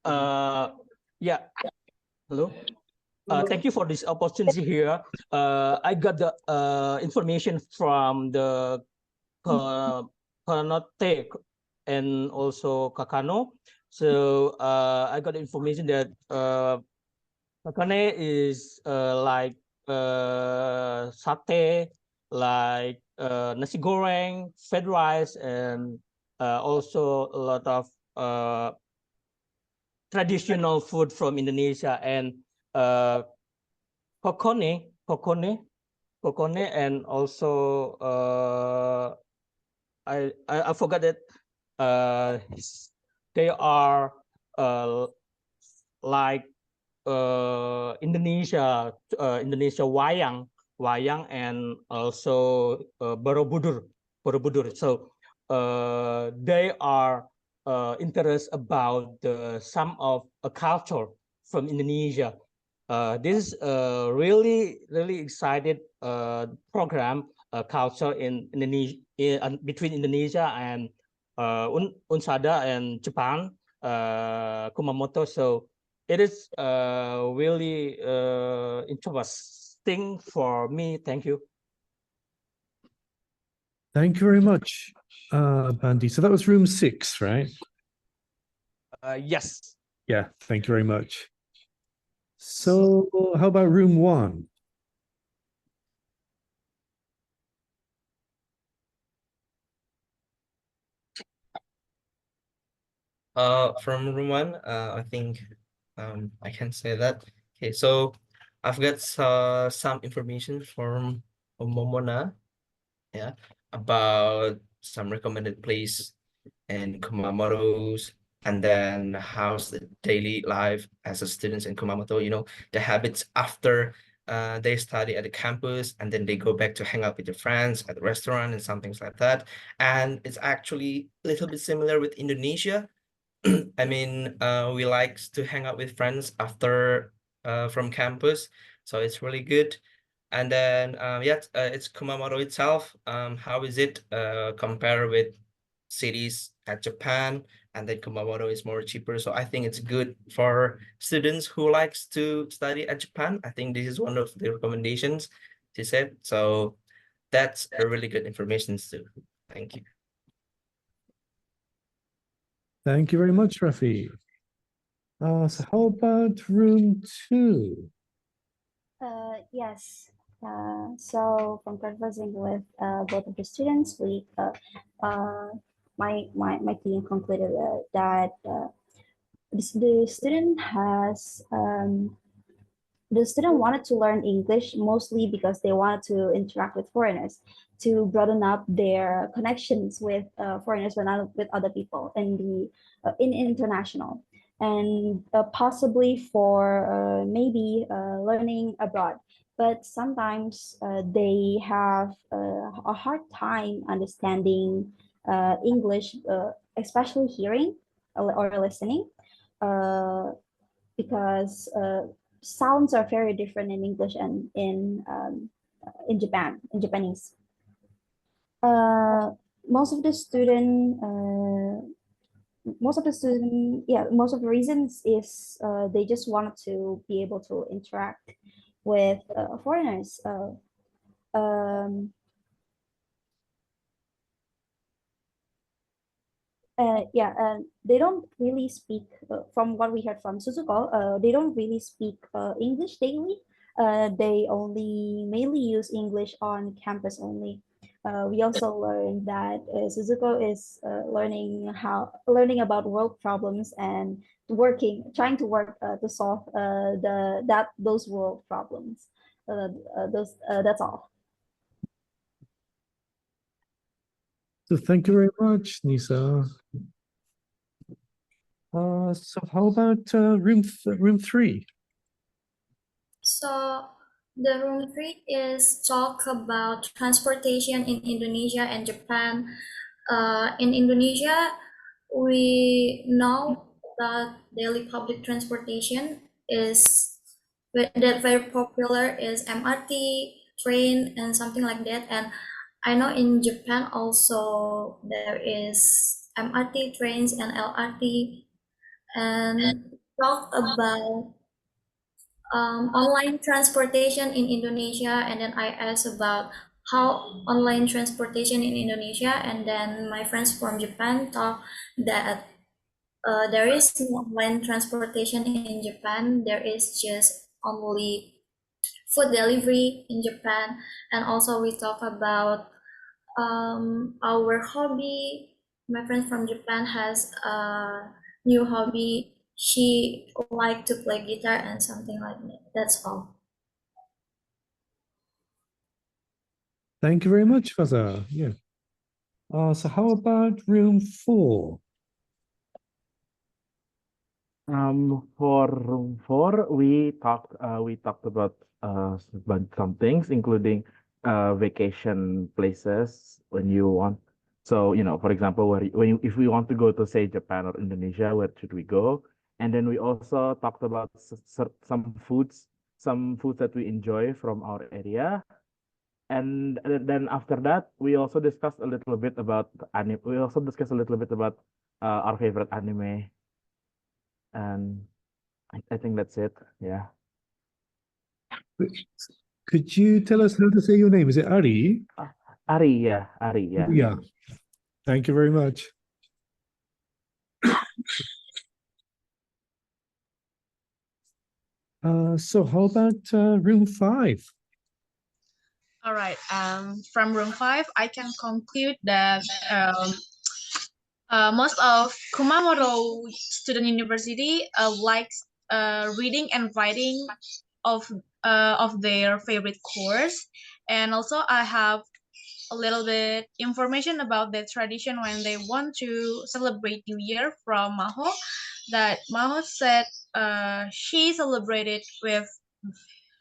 Yeah, hello. Thank you for this opportunity here. I got the information from the Panote and also Kakano. So I got the information that Kakane is like satay, like nasi goreng, fried rice, and also a lot of traditional food from Indonesia, and kokone, and also I forgot that they are like Indonesia wayang, and also Borobudur. So they are interested about some of a culture from Indonesia. This is a really excited program, culture in Indonesia, between Indonesia and Unsada and Japan, Kumamoto. So it is really interesting for me. Thank you. Thank you very much, Bandi. So that was room 6, right? Yes. Yeah, thank you very much. So how about room 1? From room 1, I think I can say that. Okay, so I've got some information from Momona, yeah, about some recommended place in Kumamoto's, and then how's the daily life as a student in Kumamoto, you know, the habits after they study at the campus, and then they go back to hang out with their friends at the restaurant and some things like that. And it's actually a little bit similar with Indonesia. I mean, we like to hang out with friends after from campus, so it's really good. And then yeah, it's Kumamoto itself. How is it compared with cities at Japan? And then Kumamoto is more cheaper, so I think it's good for students who likes to study at Japan. I think this is one of the recommendations she said. So that's a really good information too. Thank you. Thank you very much, Rafi. So how about room 2? Yes. So from conversing with both of the students, we my team concluded that the student has the student wanted to learn English mostly because they wanted to interact with foreigners, to broaden up their connections with foreigners, but not with other people in the in international, and possibly for maybe learning abroad. But sometimes they have a hard time understanding English, especially hearing or listening, because sounds are very different in English and in Japanese. Most of the student, most of the reasons is they just wanted to be able to interact with foreigners. They don't really speak, from what we heard from Suzuko, they don't really speak English daily. They only mainly use English on campus only. We also learned that Suzuko is learning about world problems and trying to work to solve those world problems. That's all. So thank you very much, Nisa. So how about room 3? So the room 3 is talk about transportation in Indonesia and Japan. In Indonesia, we know that daily public transportation is that very popular is MRT, train, and something like that. And I know in Japan also there is MRT, trains, and LRT. And talk about online transportation in Indonesia, and then I asked about how online transportation in Indonesia, and then my friends from Japan thought that there is no online transportation in Japan. There is just only food delivery in Japan, and also we talk about our hobby. My friend from Japan has a new hobby. She like to play guitar and something like that. That's all. Thank you very much, Faza. Yeah. So how about room 4? For room 4, we talked about some things, including vacation places when you want. So, for example, if we want to go to, say, Japan or Indonesia, where should we go? And then we also talked about some foods that we enjoy from our area. And then after that, we also discussed a little bit about anime. We also discussed a little bit about our favorite anime. And I think that's it. Yeah. Could you tell us how to say your name? Is it Ari? Ari, yeah. Ari, yeah. Yeah. Thank you very much. So how about room 5? All right. From room 5, I can conclude that most of Kumamoto Student University likes reading and writing of their favorite course, and also I have a little bit information about the tradition when they want to celebrate New Year from Maho. That Maho said she celebrated with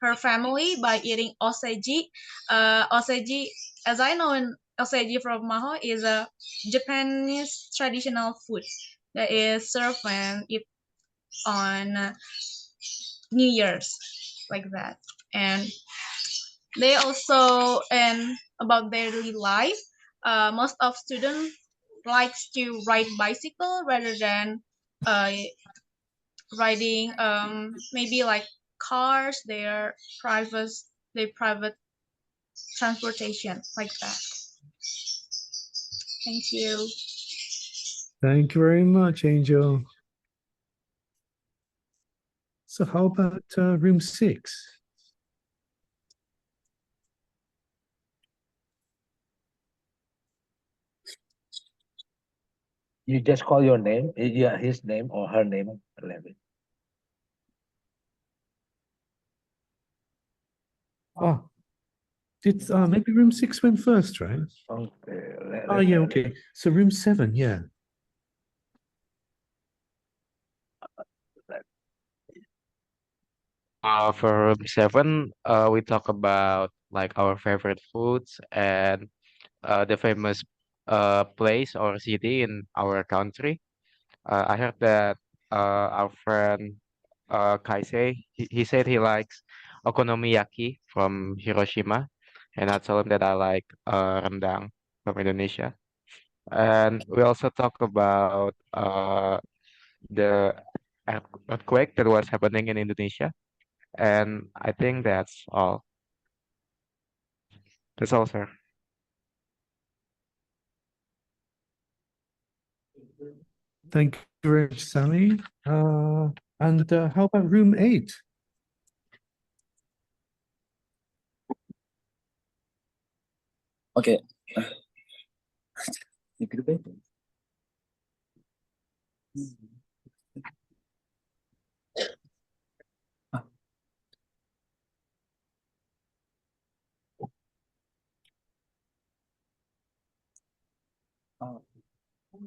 her family by eating oseji. Oseji, as I know, in oseji from Maho is a Japanese traditional food that is served when it on New Year's, like that. And they also, and about their daily life, most of students likes to ride bicycle rather than riding maybe like cars, their private transportation, like that. Thank you. Thank you very much, Angel. So how about room 6? You just call your name, yeah, his name or her name. Oh, did maybe room 6 went first, right? Okay. Oh, yeah, okay. So room 7, yeah. For room 7, we talk about like our favorite foods and the famous place or city in our country. I heard that our friend Kaisei, he said he likes okonomiyaki from Hiroshima, and I told him that I like rendang from Indonesia. And we also talk about the earthquake that was happening in Indonesia. And I think that's all. That's all, sir. Thank you very much, Sally. And how about room 8? Okay.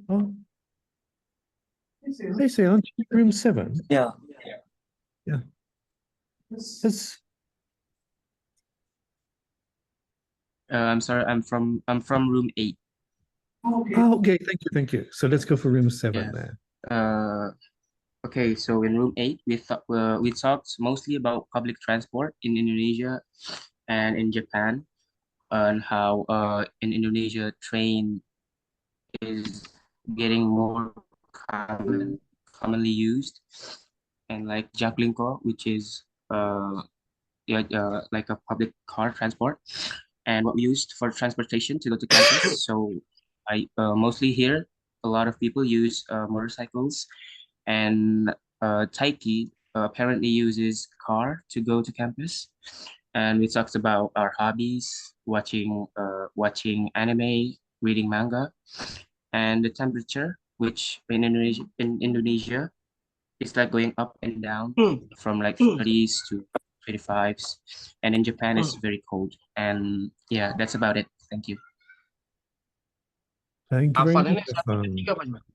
Oh, they say, aren't you room 7? Yeah. Yeah. It's, I'm sorry. I'm from room 8. oh, okay. Thank you. So let's go for room 7 Yeah. then. Okay. So in room 8, we talked mostly about public transport in Indonesia and in Japan, and how in Indonesia train is getting more commonly used, and like Jaklingko, which is like a public car transport, and what we used for transportation to go to campus. So I mostly here a lot of people use motorcycles, and Taiki apparently uses car to go to campus. And we talked about our hobbies, watching anime, reading manga, and the temperature, which in Indonesia it's like going up and down from like 30s to 25s, and in Japan it's very cold. And yeah, that's about it. Thank you. Thank you very Hafal much, ini satu Stefan. tiga apa, Mas?